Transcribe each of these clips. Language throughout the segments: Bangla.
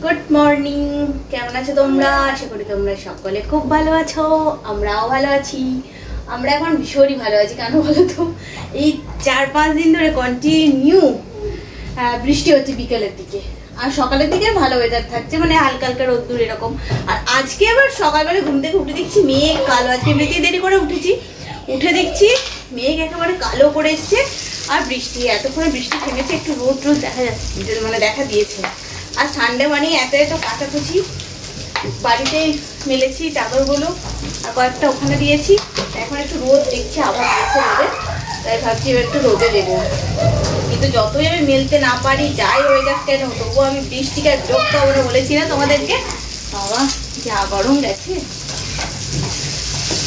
গুড মর্নিং, কেমন আছো তোমরা? আশা করি তোমরা সকলে খুব ভালো আছো, আমরাও ভালো আছি। আমরা এখন ভীষণই ভালো আছি। কেন বলো তো, এই 4-5 দিন ধরে কন্টিনিউ বৃষ্টি হচ্ছে বিকেলের দিকে, আর সকালের দিকে ভালো ওয়েদার থাকছে, মানে হালকা হালকা রোদ্দুর এরকম। আর আজকে আবার সকালবেলা ঘুম থেকে উঠে দেখছি মেঘ কালো। আজকে বেশি দেরি করে উঠেছি, উঠে দেখছি মেঘ একেবারে কালো করে এসছে আর বৃষ্টি। এতক্ষণে বৃষ্টি থেমেছে, একটু রোদ দেখা যাচ্ছে, মানে দেখা দিয়েছে। আর সানডে মানে এত কাচাকুচি বাড়িতেই মেলেছি চাদরগুলো, আর কয়েকটা ওখানে দিয়েছি। এখন একটু রোদ দেখছি, আবার দিয়েছে রোদে, তাই ভাবছি এবার একটু রোদে দেবো। কিন্তু যতই আমি মেলতে না পারি, যাই হয়ে যাক কেন, তবুও আমি বৃষ্টিকে বিরক্ত হবো না বলেছি না তোমাদেরকে। বাবা যা গরম গেছে,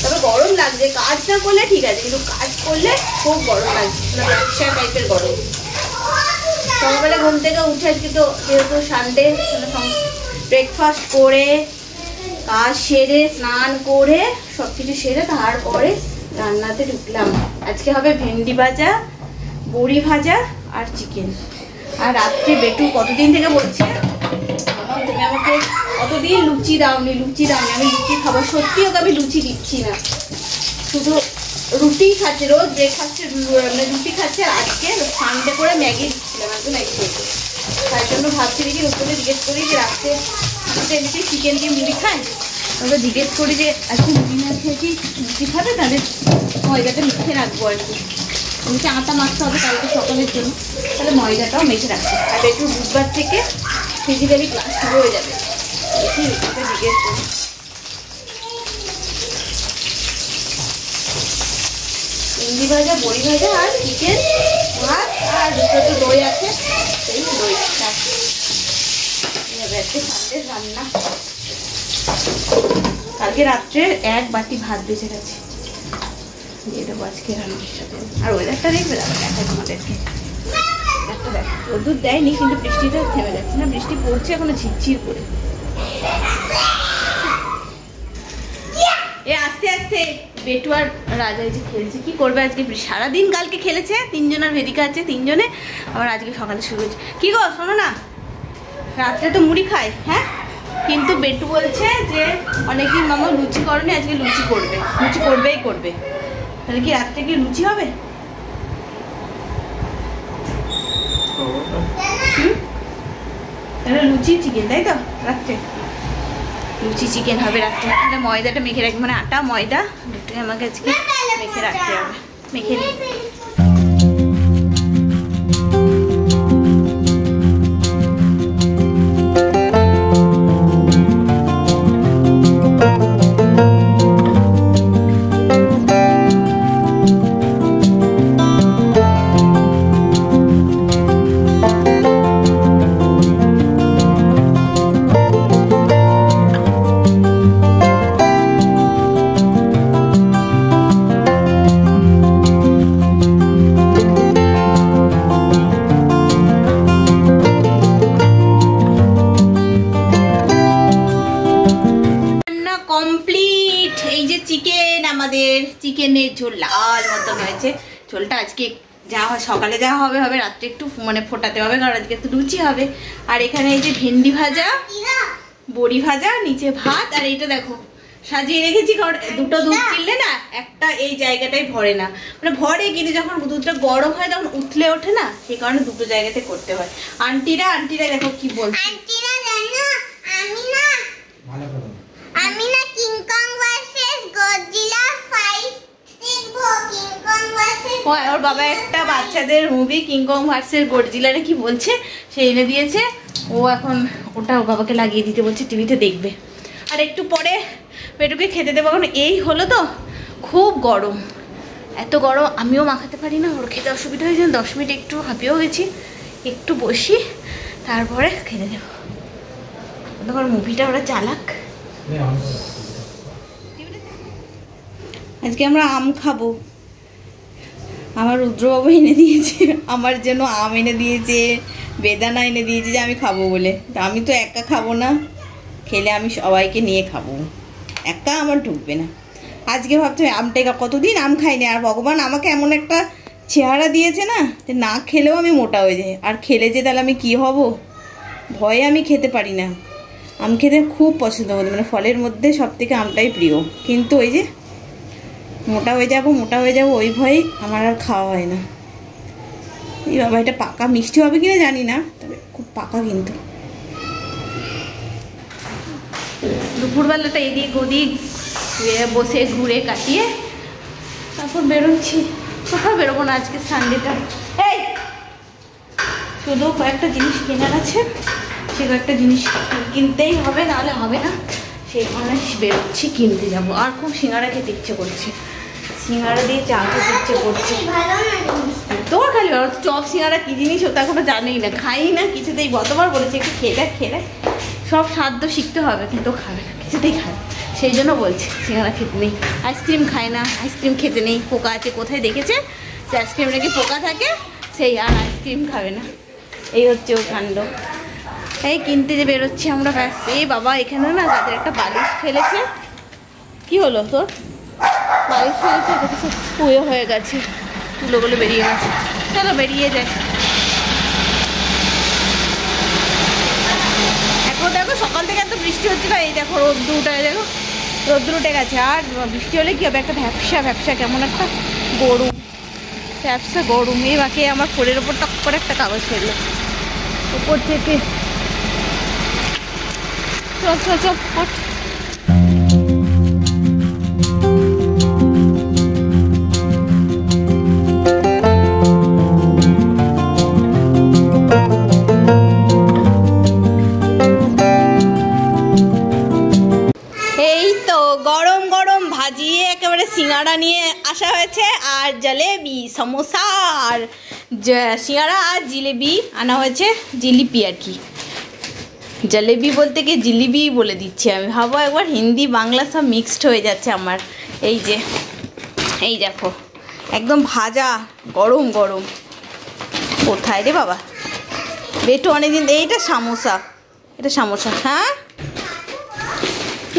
তবে গরম লাগছে। কাজ না করলে ঠিক আছে, কিন্তু কাজ করলে খুব গরম লাগছে, ব্যবসা টাইপের গরম। সকালবেলা ঘুম থেকে উঠে আজকে তো যেহেতু সানডে, ব্রেকফাস্ট করে কাজ সেরে স্নান করে সব কিছু সেরে তারপরে রান্নাতে ঢুকলাম। আজকে হবে ভেন্ডি ভাজা, বড়ি ভাজা আর চিকেন। আর রাত্রে বেটু কতদিন থেকে বলছে, তুমি আমাকে কতদিন লুচি দাওনি, লুচি দাওনি। আমি লুচি খাবো, সত্যি ওকে আমি লুচি দিচ্ছি না, শুধু রুটি খাচ্ছে। রোজ ব্রেকফাস্টে মানে রুটি খাচ্ছে, আর আজকে সানডে করে ম্যাগি দিচ্ছিলাম, একটু ম্যাগি খেয়েছে। তাই জন্য ভাবছি দেখি রুটিকে জিজ্ঞেস করি যে রাত্রে এমনিতে চিকেন দিয়ে মুড়ি খায়, ওকে জিজ্ঞেস করি যে আজকে মুড়ি না খেয়ে কি লুচি খাবে, তাহলে ময়দাটা মেখে রাখবো আর কি। বলছি আটা মাখতে হবে কালকে সকালের জন্য, তাহলে ময়দাটাও মেখে রাখবো। আর একটু বুধবার থেকে ফিজিক্যালি ক্লাস শুরু হয়ে যাবে, দেখি রুটিটা জিজ্ঞেস করি। ভেন্ডি ভাজা, বড়ি ভাজা আর চিকেন, ভাত, আর দুটো তো দই আছে, সেই দই আজকে সানডে রান্না। কালকে রাত্রে 1 বাটি ভাত বেঁচে গেছে, দিয়ে দেবো আজকে রান্নার সাথে। আর ওয়েদারটা দেখবে, দেখায় তোমাদেরকে। একটা দেখ, রোদ্দুর দেয়নি কিন্তু বৃষ্টিটা থেমে যাচ্ছে না, বৃষ্টি পড়ছে এখনো ঝিরঝির করে। এ আস্তে আস্তে বেটু আর রাজা যে খেলছে, কি করবে আজকে সারাদিন, কালকে খেলেছে 3 জন, আর ভেদিকা আছে 3 জনে, আবার আজকে সকালে শুরু হয়েছে। কি গো শোনো না, রাত্রে তো মুড়ি খাই, হ্যাঁ, কিন্তু বেটু বলছে যে অনেকদিন মামা লুচি করনি, আজকে লুচি করবে, লুচি করবেই করবে। তাহলে কি রাত্রে কি লুচি হবে? তাহলে লুচি চিকেন, তাই তো? রাত্রে লুচি চিকেন হবে রাত্রে। তাহলে ময়দাটা মেখে রাখবে, মানে আটা ময়দা দুটোই আমাকে আজকে মেখে রাখতে হবে, মেখে নিই। কমপ্লিট। এই যে চিকেন, আমাদের চিকেনের ঝোল লাল মতন হয়েছে। ঝোলটা আজকে যা হয় সকালে যা হবে হবে, রাত্রে একটু মানে ফোটাতে হবে, কারণ আজকে একটু লুচি হবে। আর এখানে এই যে ভেন্ডি ভাজা, বড়ি ভাজা, নিচে ভাত। আর এইটা দেখো সাজিয়ে রেখেছি, কারণ দুটো দুধ কিনলে না একটা এই জায়গাটাই ভরে না, মানে ভরে কিন্তু যখন দুধটা গরম হয় তখন উঠলে ওঠে না, সেই কারণে দুটো জায়গাতে করতে হয়। আন্টিরা দেখো কি বলছে, আমি না King Kong versus Godzilla fight দেখবো। কিং কং ভার্সেস, ওর বাবা একটা বাচ্চাদের movie King Kong versus Godzilla কি বলছে, সে এনে দিয়েছে। ও এখন ওটা ওর বাবাকে লাগিয়ে দিতে বলছে, টিভিতে দেখবে। আর একটু পরে পেটুকে খেতে দেবো, কারণ এই হলো তো খুব গরম, এত গরম আমিও মাখাতে পারি না, ওর খেতে অসুবিধা হয়েছে। 10 মিনিট একটু হাঁপিয়েও গেছি, একটু বসি তারপরে খেতে দেবো। তখন মুভিটা ওরা চালাক। আজকে আমরা আম খাবো, আমার রুদ্রবাবু এনে দিয়েছে, আমার জন্য আম এনে দিয়েছে, বেদানা এনে দিয়েছে যে আমি খাবো বলে। তা আমি তো একা খাবো না, খেলে আমি সবাইকে নিয়ে খাবো, একা আমার ঢুকবে না। আজকে ভাবছি আমটা কতদিন আম খাইনি, আর ভগবান আমাকে এমন একটা চেহারা দিয়েছে না, যে না খেলেও আমি মোটা হয়ে যাই, আর খেলে যে তাহলে আমি কি হব ভয়ে আমি খেতে পারি না। আম খেতে খুব পছন্দ করি, মানে ফলের মধ্যে সব থেকে আমটাই প্রিয়। কিন্তু ওই যে মোটা হয়ে যাব ওই ভয়েই আমার আর খাওয়া হয় না। এই বাবা, এটা পাকা মিষ্টি হবে কিনা জানি না, তবে খুব পাকা। কিন্তু দুপুরবেলাটা এদিক ওদিক বসে ঘুরে কাটিয়ে তারপর বেরোচ্ছি। কোথাও বেরোবো না আজকে, সানডেটা। এই শুধু কয়েকটা জিনিস কেনার আছে, সে কয়েকটা জিনিস কিনতেই হবে, নাহলে হবে না। সেই কারণে বেরোচ্ছি, কিনতে যাবো। আর খুব সিঙ্গারা খেতে ইচ্ছে করছে, সিঙ্গারা দিয়ে চা খেতে ইচ্ছে করছে। তোর খালি চপ সিঙ্গারা কী জিনিস ওটা এখনো জানেই না, খাই না কিছুতেই। গতবার বলেছি একটু খেলে সব সাধ্য শিখতে হবে, কিন্তু খাবে না, কিছুতেই খাবে। সেই জন্য বলছি সিঙ্গারা খেতে নেই। আইসক্রিম খায় না, আইসক্রিম খেতে নেই, পোকা আছে। কোথায় দেখেছে যে আইসক্রিম নাকি পোকা থাকে, সেই আর আইসক্রিম খাবে না। এই হচ্ছে ও কাণ্ড। এই কিনতে যে বেরোচ্ছি আমরা, ব্যাস। এই বাবা, এখানে না তাদের একটা বালিশ ফেলেছে। কি হলো তোর? বালিশ ফেলেছে, দেখেছে পুয়ে হয়ে গেছে, তুলোগুলো বেরিয়ে গেছে। চলো বেরিয়ে যায়। এখন দেখো সকাল থেকে এত বৃষ্টি হচ্ছিল, এই দেখো রোদ্দুর উঠে, দেখো রোদ্দুর উঠে গেছে। আর বৃষ্টি হলে কি হবে, একটা ভ্যাপসা কেমন একটা গরম, ভ্যাপসা গরম। এই বাকি আমার ফোনের ওপর টক করে একটা কাগজ ফেললো উপর থেকে। চল হট। গরম গরম ভাজিয়ে একেবারে সিঙ্গারা নিয়ে আসা হয়েছে, আর জলেবি, সমোসা, আর সিঙ্গারা আর জিলেবি আনা হয়েছে। জিলিপি আর কি, জলেবি বলতে গিয়ে জিলিবি বলে দিচ্ছি আমি। ভাবো একবার, হিন্দি বাংলা সব মিক্সড হয়ে যাচ্ছে আমার। এই যে এই দেখো একদম ভাজা, গরম গরম। কোথায় রে বাবা বেটু, অনেকদিন। এইটা সামোসা, এটা সামোসা। হ্যাঁ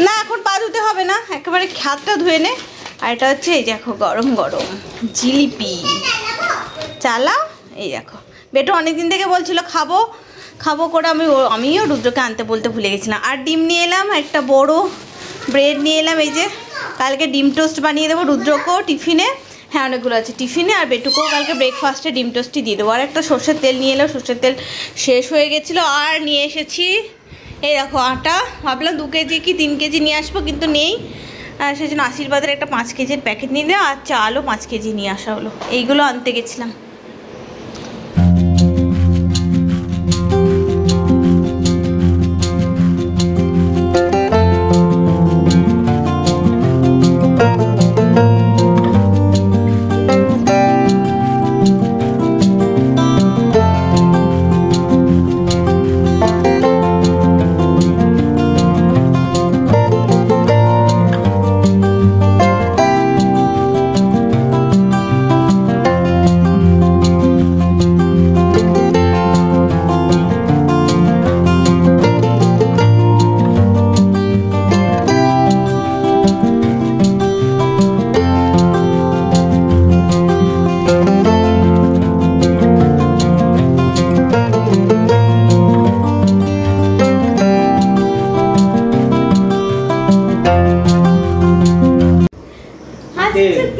না, এখন পা ধুতে হবে না, একেবারে হাতটা ধুয়ে নে। আর এটা হচ্ছে এই দেখো গরম গরম জিলিপি। চালাও। এই দেখো বেটু অনেকদিন থেকে বলছিল খাবো করে, আমিও রুদ্রকে আনতে বলতে ভুলে গেছিলাম। আর ডিম নিয়ে এলাম, একটা বড় ব্রেড নিয়ে এলাম। এই যে কালকে ডিম টোস্ট বানিয়ে দেবো রুদ্রকেও টিফিনে। হ্যাঁ অনেকগুলো আছে টিফিনে। আর বেটুকেও কালকে ব্রেকফাস্টে ডিম টোস্টই দিয়ে দেবো। আর একটা সর্ষের তেল নিয়ে এলাম, সর্ষের তেল শেষ হয়ে গেছিলো। আর নিয়ে এসেছি এই দেখো আটা। ভাবলাম 2 কেজি কি 3 কেজি নিয়ে আসবো, কিন্তু নেই। সেই জন্য আশীর্বাদের একটা 5 কেজির প্যাকেট নিয়ে নেওয়া, আর চালও 5 কেজি নিয়ে আসা হলো। এইগুলো আনতে গেছিলাম।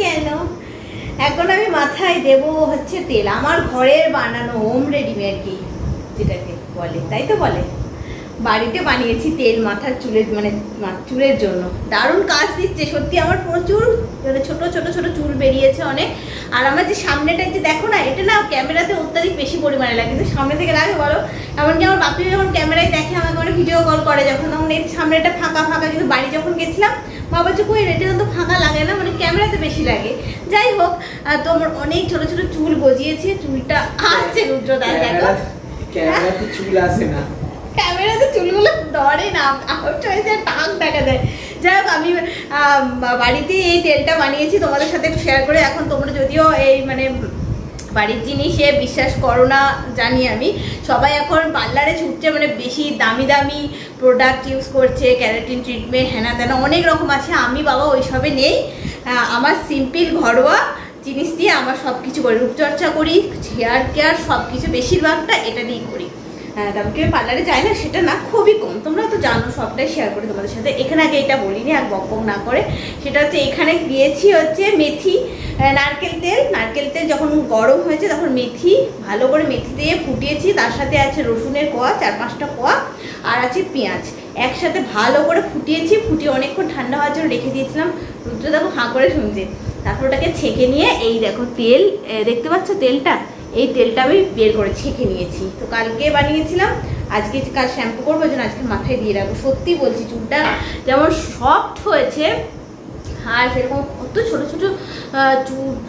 কেন এখন আমি মাথায় দেবো হচ্ছে তেল, আমার ঘরের বানানো হোম রেডিমেড কি যেটাকে বলে, তাই তো বলে, বাড়িতে বানিয়েছি তেল মাথার চুলের, মানে চুলের জন্য দারুণ কাজ দিচ্ছে সত্যি। আমার প্রচুর ছোট ছোট ছোট চুল বেরিয়েছে অনেক। আর আমার যে সামনেটা যে দেখো না, এটা না ক্যামেরাতে অত্যাধিক বেশি পরিমাণে লাগে, কিন্তু সামনে থেকে লাগে বলো। এমনকি আমার বাপি যখন ক্যামেরায় দেখে আমাকে মানে ভিডিও কল করে যখন, তখন এই সামনেটা ফাঁকা ফাঁকা। কিন্তু বাড়ি যখন গেছিলাম মা বলছে কই এটা তো ফাঁকা লাগে না, মানে ক্যামেরাতে বেশি লাগে। যাই হোক, তো আমার অনেক ছোট ছোট চুল গজিয়েছে, চুলটা আসছে রুদ্রদা দেখো। ক্যামেরাতে চুল আসে না, ক্যামেরাতে চুলগুলো ধরে না, আউট হয়ে যায়, টাক দেখা যায়। যাই হোক, আমি বাড়িতে এই তেলটা বানিয়েছি তোমাদের সাথে শেয়ার করে। এখন তোমরা যদিও এই মানে বাড়ির জিনিসে বিশ্বাস করো না জানি আমি, সবাই এখন পার্লারে ছুটছে, মানে বেশি দামি দামি প্রোডাক্ট ইউজ করছে, ক্যারাটিন ট্রিটমেন্ট হ্যানা তেনা অনেক রকম আছে। আমি বাবা ওইসবে নেই, আমার সিম্পল ঘরোয়া জিনিস দিয়ে আমার সব কিছু করি, রূপচর্চা করি, হেয়ার কেয়ার সব কিছু বেশিরভাগটা এটা দিয়েই করি। তারপর কেউ পার্লারে যায় না সেটা না, খুবই কম। তোমরা তো জানো, সবটাই শেয়ার করি তোমাদের সাথে। এখানে আগে এটা বলিনি আর বক বক না করে, সেটা হচ্ছে এখানে দিয়েছি হচ্ছে মেথি, নারকেল তেল যখন গরম হয়েছে তখন মেথি, ভালো করে মেথি দিয়ে ফুটিয়েছি। তার সাথে আছে রসুনের কোয়া, 4-5টা কোয়া, আর আছে পেঁয়াজ, একসাথে ভালো করে ফুটিয়েছি। ফুটিয়ে অনেকক্ষণ ঠান্ডা হওয়ার জন্য রেখে দিয়েছিলাম। রুদ্র দেখো হাঁ করে শুনছে। তারপর ওটাকে ছেঁকে নিয়ে এই দেখো তেল, দেখতে পাচ্ছ তেলটা, এই তেলটা আমি বের করে ছেঁকে নিয়েছি। তো কালকে বানিয়েছিলাম, আজকে কাল শ্যাম্পু করবো, ওই জন্য আজকে মাথায় দিয়ে রাখবো। সত্যি বলছি, চুলটা যেমন সফট হয়েছে আর সেরকম কত ছোটো ছোটো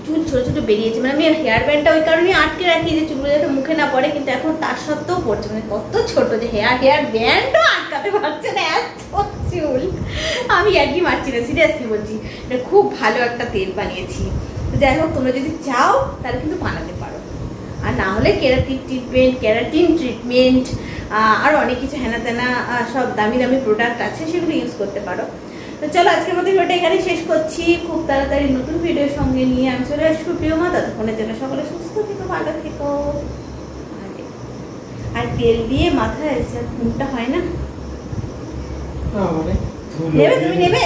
চুল ছোটো ছোটো বেরিয়েছে। মানে আমি হেয়ার ব্যান্ডটা ওই কারণে আটকে রাখি যে চুলগুলো যাতে মুখে না পড়ে, কিন্তু এখন তার সত্ত্বেও পড়ছে। মানে কত ছোটো যে হেয়ার ব্যান্ডও আটকাতে পারছে না, এত চুল। আমি আর কি মারছি না, সিরিয়াসলি বলছি। এটা খুব ভালো একটা তেল বানিয়েছি। তো যাই হোক, তোমরা যদি চাও তাহলে কিন্তু বানাতে পারো, আর না হলে ক্যারাটিন ট্রিটমেন্ট আর অনেক কিছু হেনা তেনা সব দামি দামি প্রোডাক্ট আছে, সেগুলো ইউজ করতে পারো। তো চলো, আজকের মতো ভিডিওটা এখানে শেষ করছি। খুব তাড়াতাড়ি নতুন ভিডিওর সঙ্গে নিয়ে আমি চলে আসবো প্রিয় মা। ততক্ষণের জন্য সকলে সুস্থ থেকো, ভালো থেকো। আর তেল দিয়ে মাথায় ঘুমটা হয় না, মানে নেবে তুমি নেবে?